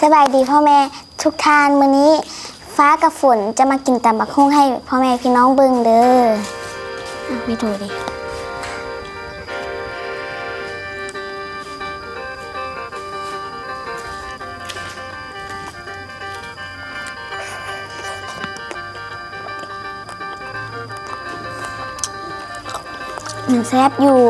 สบายดีพ่อแม่ทุกท่านมื้อนี้ฟ้ากับฝนจะมากินตำบักหุ่งให้พ่อแม่พี่น้องเบิ่งเด้อไม่ถูกดิมันแซ่บอยู่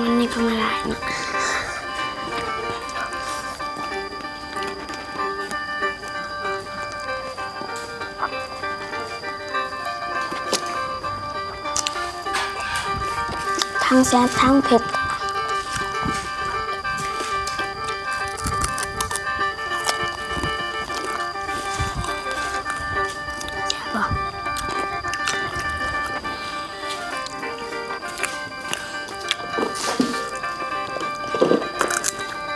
มันนี่ก็มาหลายเนาะทั้งแซ่บทั้งเผ็ด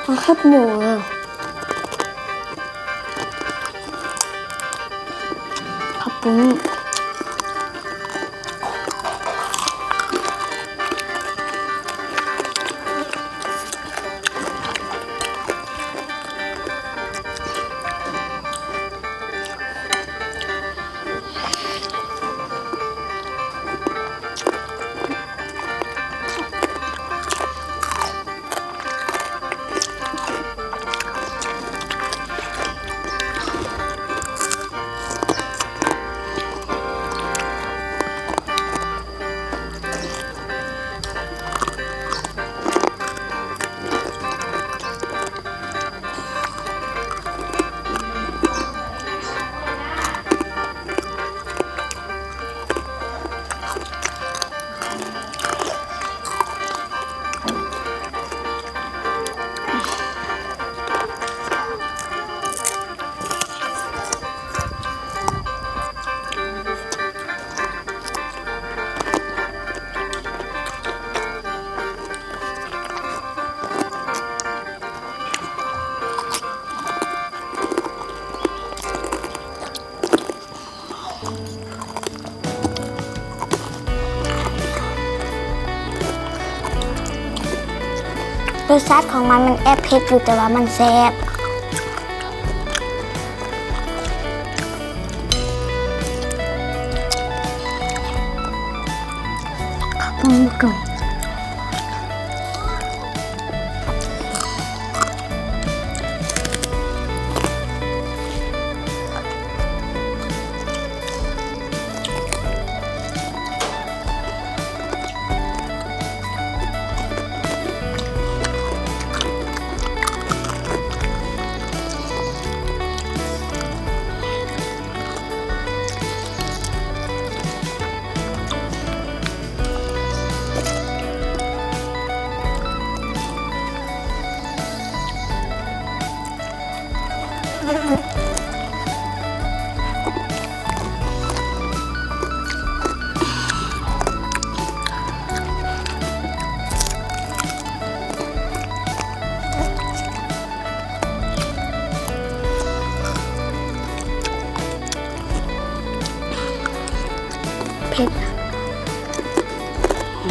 มันข้าวหมูข้าวปุ้นรสชาติของมันแอบเผ็ดอยู่แต่ว่ามันแซ่บข้าวปุ้นก่อนเผ็ด อ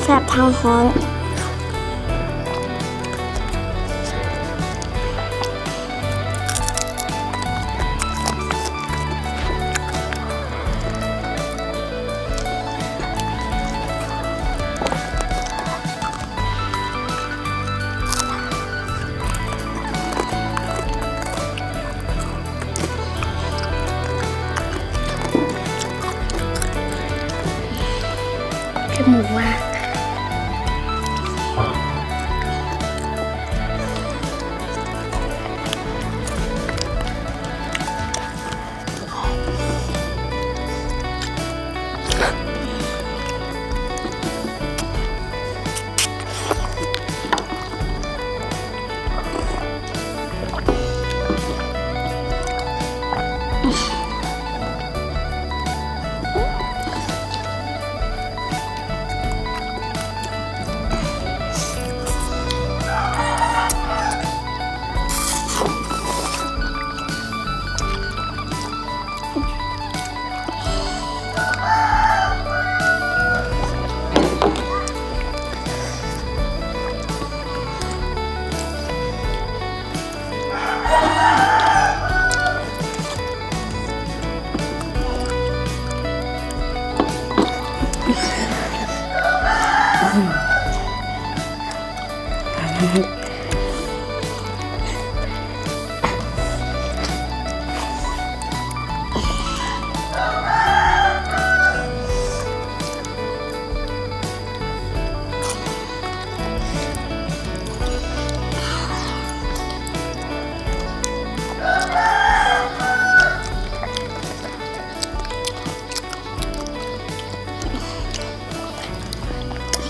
แสบทางฮ้อนจมูกว่า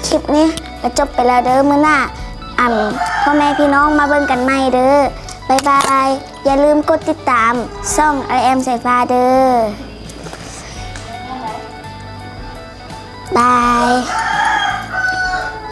คลิปนี้ก็จบไปแล้วเด้อมื้อหน้าพ่อแม่พี่น้องมาเบิ่งกันใหม่เด้อบ๊ายบายอย่าลืมกดติดตามช่อง I am สายฟ้าเด้อบาย